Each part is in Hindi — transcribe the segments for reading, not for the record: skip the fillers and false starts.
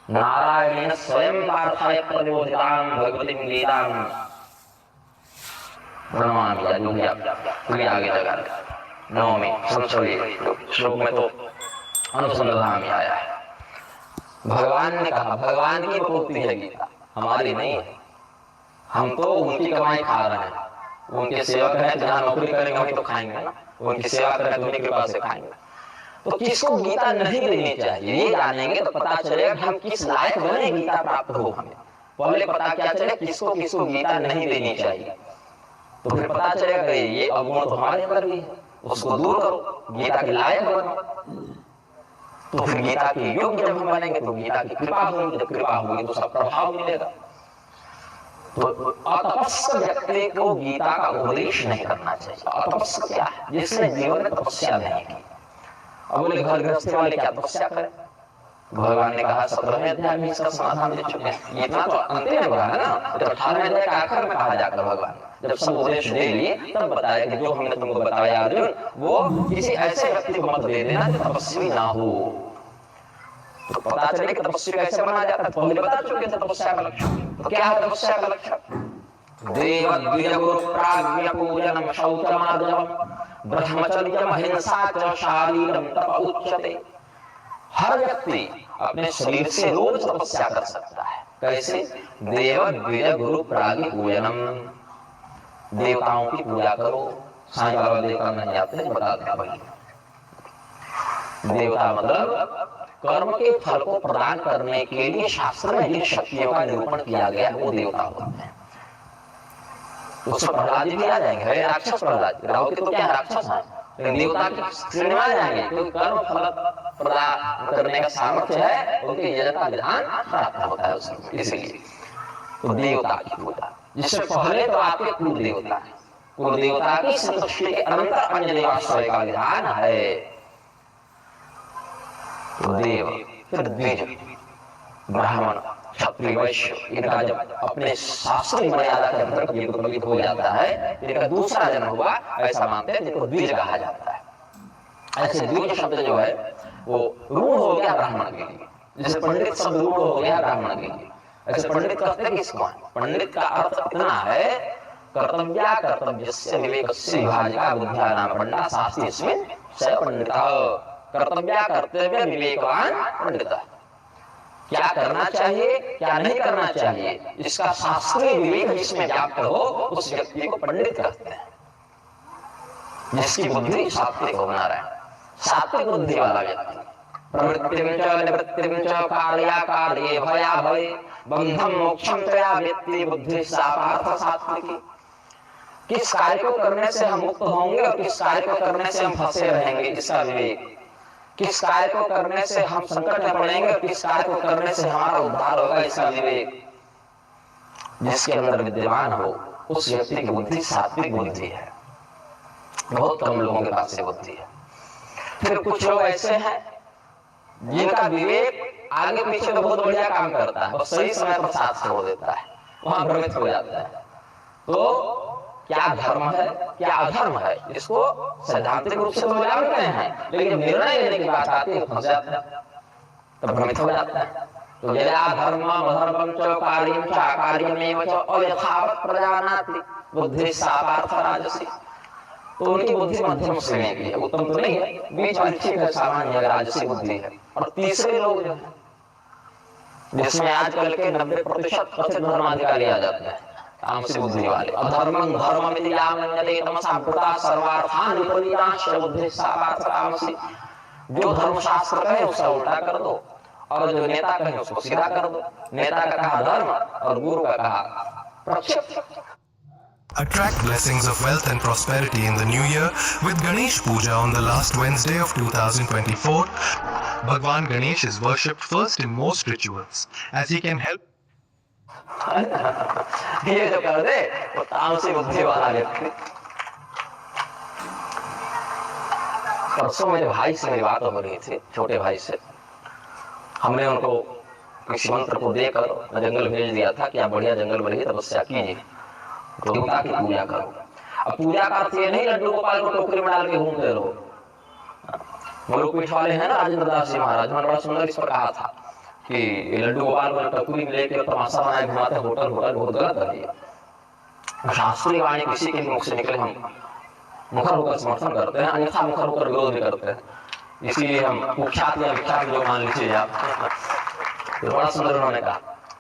नारायणेन स्वयं पार्थाय प्रबोधितां भगवतीं गीतां प्रणमामि। आगे आगे लगा नवमी संशय श्लोक में तो अनुसंधान में आया है। भगवान ने कहा, भगवान की प्रवृत्ति है गीता, हमारी नहीं है। हम तो उनकी कमाई खा रहे हैं, उनके सेवक हैं, जहाँ नौकरी करेंगे वहीं तो खाएंगे ना, उनकी सेवा करें तो उन्हीं के पास से खाएंगे। तो किसको गीता नहीं देनी चाहिए ये जानेंगे तो पता चलेगा कि हम किस लायक बने गीता प्राप्त हो हमें। पहले पता क्या चले किसको किसको गीता नहीं देनी चाहिए, तो फिर पता चलेगा ये अवगुण तो हमारे अंदर भी है, उसको दूर करो, गीता के लायक बनो। तो फिर गीता के योग्य जब हम बनेंगे तो गीता की कृपा होगी, जब कृपा होगी तो सब प्रभाव मिलेगा। तो अतपस्क व्यक्ति को गीता का उपदेश नहीं करना चाहिए। अतपस्क क्या है? जिसने जीवन में तपस्या नहीं की। अब बोले घर गृहस्थी वाले क्या तपस्या करें? भगवान ने कहा 17वें अध्याय में इसका समाधान दे चुके हैं। इतना तो अंतिम में हुआ है ना, तो 18वें अध्याय के आखिर में कहा जाकर भगवान जब सब उपदेश दे लिए तब बताया कि जो हमने तुमको बताया अर्जुन वो किसी ऐसे व्यक्ति को मत दे देना जो तपस्वी ना हो। तो पता चले कि तपस्वी कैसे बना जाता है, पहले बता चुके थे तपस्या का लक्षण। तो क्या है तपस्या का लक्षण? देव द्विज गुरु प्राज्ञ पूजनम शौचमार्जवम ब्रह्मचर्यम हिंसा च शारीरम तप उच्यते। हर व्यक्ति अपने शरीर से रोज तपस्या कर सकता है। कैसे? देव द्विज गुरु प्राज्ञ पूजनम, देवताओं की पूजा करो। साईं बाबा देवता नहीं आते बता दें भाई। देवता मतलब कर्म के फल को प्रदान करने के लिए शास्त्र में जिन शक्तियों का निरूपण किया गया वो देवता होते हैं। उससे प्रहलाद जी भी आ जाएंगे, राक्षस प्रहलाद जी, राहु के तो क्या राक्षस है, लेकिन देवता की श्रेणी में आ जाएंगे क्योंकि कर्म फल प्रदान करने का सामर्थ्य है, उनके यजता विधान प्राप्त होता है उसमें। इसलिए तो देवता की पूजा, जिससे पहले तो आपके कुल देवता है, कुल देवता की संतुष्टि के अनंतर अन्य देवाश्रय का विधान है। तो देव, फिर द्विज, ब्राह्मण, क्षत्रिय, वैश्य, इनका जब अपने शास्त्रीय मर्यादा के अंतर्गत ये प्रबलित हो जाता है, इनका दूसरा जन्म हुआ ऐसा मानते हैं, जिनको द्विज कहा जाता है। ऐसे द्विज शब्द जो है वो रूढ़ हो गया ब्राह्मण के लिए, जैसे पंडित शब्द रूढ़ हो गया ब्राह्मण के लिए। ऐसे पंडित कहते हैं किसको? पंडित का अर्थ इतना है कर्तव्या कर्तव्यस्य विवेकस्य विभाजका बुद्ध्यानां पंडिता शास्त्री इसमें स पंडितः। कर्तव्या कर्तव्य विवेकवान पंडितः, क्या करना चाहिए क्या नहीं करना चाहिए इसका शास्त्रीय विवेक जिसमें व्याप्त हो उस व्यक्ति को पंडित कहते हैं। जिसकी बुद्धि सात्विक होना रहे, सात्विक बुद्धि वाला व्यक्ति। प्रवृत्तिं च निवृत्तिं च कार्याकार्ये भयाभये बंधं मोक्षं च या व्यक्ति बुद्धि सा पार्थ सात्विकी। किस कार्य को करने से हम मुक्त होंगे और किस कार्य को करने से हम फंसे रहेंगे इसका विवेक। किस कार्य को करने से हम संकट में पड़ेंगे और किस कार्य को करने से हमारा उद्धार होगा इसका विवेक जिसके अंदर विद्यमान हो उस व्यक्ति की बुद्धि सात्विक बुद्धि है। बहुत कम लोगों के पास ये बुद्धि है। फिर कुछ लोग ऐसे हैं जिनका विवेक आगे पीछे बहुत बढ़िया काम करता है और सही समय पर साथ छोड़ देता है, वहां भ्रमित हो जाता है। तो क्या धर्म है क्या अधर्म है इसको सैद्धांतिक रूप से तो जानते हैं, लेकिन निर्णय लेने की बात आती है फंस जाता है, तो भ्रमित हो जाता है। तो यदा धर्म अधर्मं च कार्यं च अकार्यमेव च अयथावत् प्रजानाति बुद्धि सा पार्थ राजसी। तो उनकी बुद्धि मध्यम श्रेणी की है, उत्तम तो नहीं है, बीच वाली ठीक है, सामान्य राजसी बुद्धि है। और तीसरे लोग जो है जिसमें आजकल के 90% कथित धर्माधिकारी आ जाते हैं, तामसी बुद्धि वाले। अधर्मं धर्ममिति यामन्यते तमसा भूता सर्वार्थान् विपरीताश्च बुद्धि सा पार्थ तामसी। जो धर्मशास्त्र कहे उसका उल्टा कर दो और जो नेता कहे उसको सीधा कर दो। नेता का कहा धर्म और गुरु का कहा प्रक्षेप। Attract blessings of wealth and prosperity in the new year with Ganesh Puja on the last Wednesday of 2024. Bhagwan Ganesh is worshipped first in most rituals as he can help. ये जो कर दे वो तामसी बुद्धि वाला व्यक्ति। परसों मेरे भाई से मेरी बात हो रही थी, छोटे भाई से। हमने उनको किसी मंत्र को देकर जंगल भेज दिया था कि आप बढ़िया जंगल बढ़िया तपस्या कीजिए, देवता की पूजा करो। अब पूजा का अर्थ ये नहीं लड्डू गोपाल को टोकरी में डाल के घूमते रहो। मुलुक पीठ वाले हैं ना राजेंद्र दास जी महाराज, उन्होंने बड़ा सुंदर इस पर कहा था कि ये लड्डू गोपाल को टकुरी में लेके तमाशा बनाए घुमाते होटल होटल, बहुत गलत है ये। शास्त्रीय वाणी किसी के मुख से निकले हम मुखर होकर समर्थन करते हैं, अन्यथा मुखर होकर विरोध भी करते हैं। इसीलिए हम कुख्यात या विख्यात जो मान लीजिए आप, तो बड़ा सुंदर उन्होंने कहा।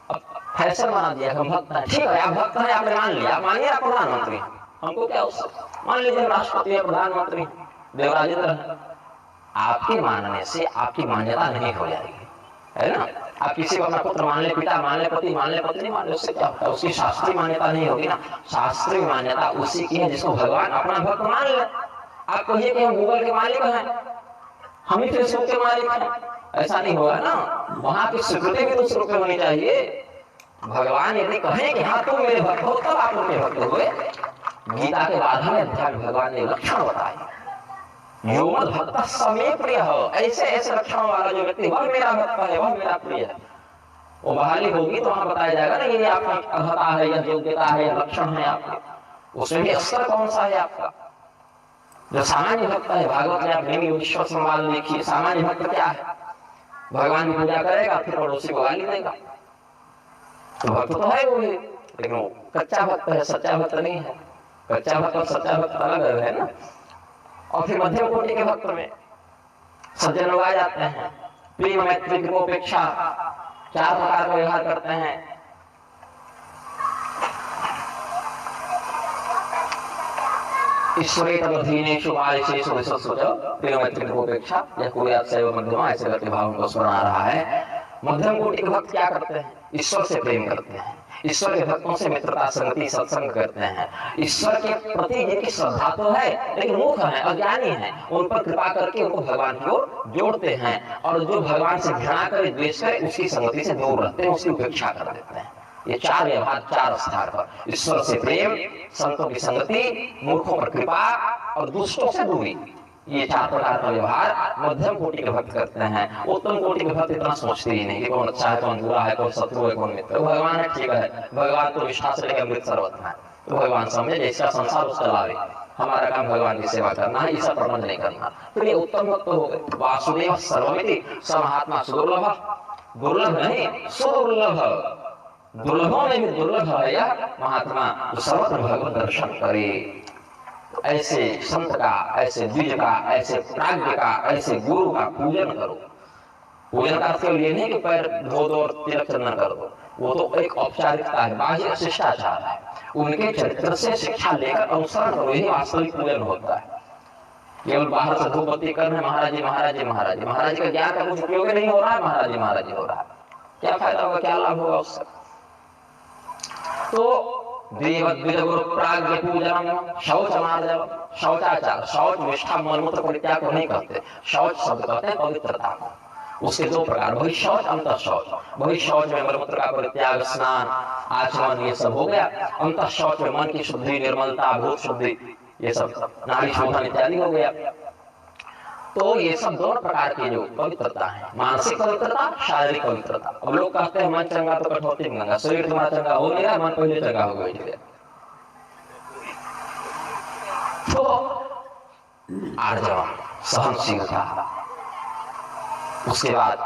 अब फैशन बना दिया हम भक्त हैं, ठीक है आप भक्त हैं, आपने मान लिया, आप मानिए आप प्रधानमंत्री, हमको क्या उससे, मान लीजिए राष्ट्रपति है, प्रधानमंत्री देवराजेंद्र है, आपके मानने से आपकी मान्यता नहीं हो जाएगी, है ना। आप किसी को अपना पुत्र मान ले, पिता मान ले, पति मान ले, पत्नी मान ले, उससे क्या होता है, उसकी शास्त्रीय मान्यता नहीं होगी ना। शास्त्रीय मान्यता उसी की है जिसको भगवान अपना भक्त मान ले। आप कहिए कि हम गूगल के मालिक हैं, हम ही फेसबुक के मालिक हैं, ऐसा नहीं होगा ना। वहां की स्वीकृति भी दूसरों को होनी चाहिए। भगवान यदि कहें कि हाँ तुम मेरे भक्त हो, तब आप उनके भक्त हुए। गीता के 12वें अध्याय में भगवान ने लक्षण बताए, यो मद भक्त समे प्रिय हो, ऐसे ऐसे लक्षणों वाला जो व्यक्ति वह मेरा भक्त है, वह मेरा प्रिय है। वो बहाली होगी तो वहां बताया जाएगा ना, ये आपकी अर्हता है, यह योग्यता है, यह लक्षण है आपके, उसमें भी स्तर कौन सा है आपका। जो सामान्य भक्त है, भागवत में आप नेमी विश्व संवाद देखिए, सामान्य भक्त क्या है, भगवान की पूजा करेगा फिर पड़ोसी को गाली देगा, तो भक्त तो है वो भी, लेकिन वो कच्चा भक्त है, सच्चा भक्त नहीं है। कच्चा भक्त और सच्चा भक्त अलग है ना। और फिर मध्यम कोटि के भक्त में सज्जन लोग आ जाते हैं, प्रेम मैत्री की अपेक्षा 4 प्रकार का व्यवहार करते हैं। ईश्वरे तदधीनेषु बालिशेषु विशेषो प्रेम मैत्री की अपेक्षा यह कुर्यात् सैव मध्यमा, ऐसे करके भाव को स्मरण आ रहा है। मध्यम कोटि के भक्त क्या करते हैं, ईश्वर से प्रेम करते हैं, ईश्वर के भक्तों से मित्रता संगति सत्संग करते हैं। ईश्वर के प्रति जिनकी श्रद्धा तो है लेकिन मूर्ख है, अज्ञानी है, उन पर कृपा करके उनको भगवान की ओर जोड़ते हैं। और जो भगवान से घृणा करे, द्वेष करे, उसकी संगति से दूर रहते हैं, उसकी उपेक्षा कर देते हैं। ये 4 व्यवहार 4 स्थान पर, ईश्वर से प्रेम, संतों की संगति, मूर्खों पर कृपा और दुष्टों से दूरी, ये 4 प्रकार का व्यवहार मध्यम कोटि के भक्त करते हैं। उत्तम कोटि के भक्त इतना सोचते ही नहीं कि कौन अच्छा है, कौन बुरा है, कौन शत्रु है, कौन मित्र है। भगवान है, ठीक है, भगवान तो निष्ठा से लेकर अमृत सर्वत्र है, तो भगवान समझे जैसा संसार उसका लावे, हमारा काम भगवान की सेवा करना है, इसका प्रबंध नहीं करना। तो ये उत्तम भक्त हो गए। वासुदेव सर्वमिति स महात्मा सुदुर्लभ, दुर्लभ नहीं सुदुर्लभ, दुर्लभों में भी दुर्लभ है यह महात्मा जो सर्वत्र भगवत दर्शन करे। ऐसे संत का, ऐसे द्विज का, ऐसे प्राज्ञ का, ऐसे गुरु का पूजन करो। पूजन का अर्थ ये नहीं कि पैर धो दो और तिलक चंदन कर दो, वो तो एक औपचारिकता है, बाह्य शिष्टाचार है। उनके चरित्र से शिक्षा लेकर अनुसरण करो, यही वास्तविक पूजन होता है। केवल बाहर से धूप बत्ती करने महाराज जी महाराज जी महाराज जी, महाराज का ज्ञान का कुछ उपयोग नहीं हो रहा है, महाराज जी हो रहा है, क्या फायदा होगा, क्या लाभ होगा उससे। तो प्राज्ञ पूजनम शौचमार्जव, शौचाचार, शौच निष्ठा मलमूत्र परित्याग को नहीं कहते, शौच शब्द कहते हैं पवित्रता को। उसके 2 प्रकार, बहिशौच अंतःशौच। बहिशौच में मलमूत्र का परित्याग, स्नान आचमन ये सब हो गया। अंतःशौच में मन की शुद्धि, निर्मलता, भूत शुद्धि, ये सब नाड़ी शोधन इत्यादि हो गया। तो ये सब 2 प्रकार की जो पवित्रता है, मानसिक पवित्रता, शारीरिक पवित्रता। अब लोग कहते हैं मन चंगा तो कठौती में गंगा, शरीर तुम्हारा चंगा हो नहीं रहा, मन पहले चंगा हो गया। तो आर्जव, सहनशीलता, उसके बाद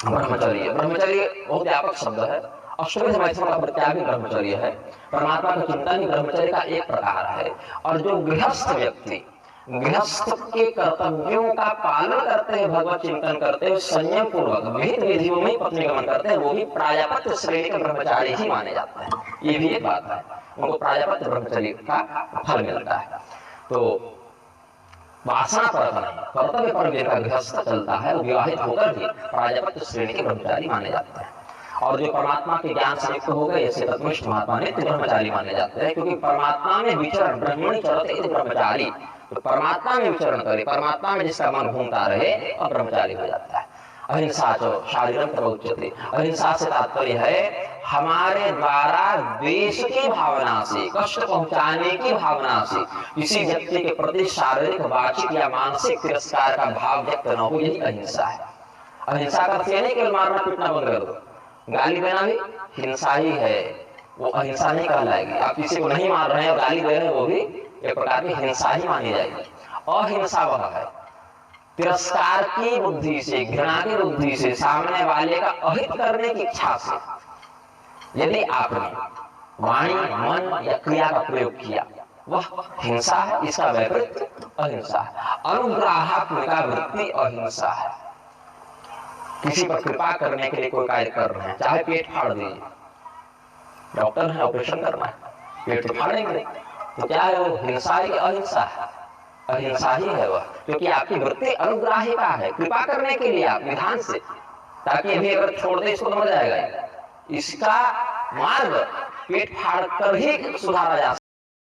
ब्रह्मचर्य। ब्रह्मचर्य बहुत व्यापक शब्द है, अष्टविध मैथुन का परित्याग भी ब्रह्मचर्य है। परमात्मा का चिंतन ही ब्रह्मचर्य का एक प्रकार है। और जो गृहस्थ व्यक्ति गृहस्थ के कर्तव्यों का पालन करते हैं, भगवत चिंतन करते हैं, संयम पूर्वक विहित विधियों में पत्नी गमन करते हैं, वो भी प्राजापत्य श्रेणी के ब्रह्मचारी ही माने जाते हैं। ये भी एक बात है, उनको प्राजापत्य ब्रह्मचर्य का फल मिलता है। तो वासना पर नहीं, कर्तव्य पर जिनका गृहस्थ चलता है, वो विवाहित होकर भी प्राजापत्य श्रेणी के ब्रह्मचारी माने जाते हैं। और जो परमात्मा के ज्ञान से युक्त हो गए, ऐसे तत्वनिष्ठ महात्मा नित्य ब्रह्मचारी माने जाते हैं, क्योंकि परमात्मा में विचरण, ब्रह्मणि चरते इति ब्रह्मचारी, तो परमात्मा में विचरण करे, परमात्मा में जिसका मन घूमता रहे, और ब्रह्मचारी हो जाता है। अहिंसा जो शारीरम प्रवोच्यते, अहिंसा से तात्पर्य है हमारे द्वारा द्वेष की भावना से, कष्ट पहुंचाने की भावना से किसी व्यक्ति के प्रति शारीरिक, वाचिक या मानसिक तिरस्कार का भाव व्यक्त न हो, यही अहिंसा है। अहिंसा का अर्थ नहीं केवल मारना पीटना बंद कर दो, गाली देना भी हिंसा ही है, वो अहिंसा नहीं कहलाएगी। आप किसी को नहीं मार रहे हैं, गाली दे रहे हैं, वो भी एक प्रकार की हिंसा ही मानी जाएगी। अहिंसा वह है तिरस्कार की बुद्धि से, घृणा की बुद्धि से, सामने वाले का अहित करने की इच्छा से यदि आपने वाणी, मन या क्रिया का प्रयोग किया, वह हिंसा है। इसका वैपरीत्य अहिंसा है। अनुग्राहात्मिका वृत्ति अहिंसा है। किसी पर कृपा करने के लिए कोई कार्य कर रहे हैं, चाहे पेट फाड़ दीजिए, डॉक्टर है, ऑपरेशन करना है, पेट तो फाड़ेंगे, तो क्या है वो, हिंसा ही अहिंसा है? अहिंसा ही है वह, क्योंकि आपकी वृत्ति अनुग्राहिका है, कृपा करने के लिए आप विधान से, ताकि अभी अगर छोड़ दे इसको तो मर जाएगा। इसका मार्ग पेट फाड़ कर ही सुधारा जा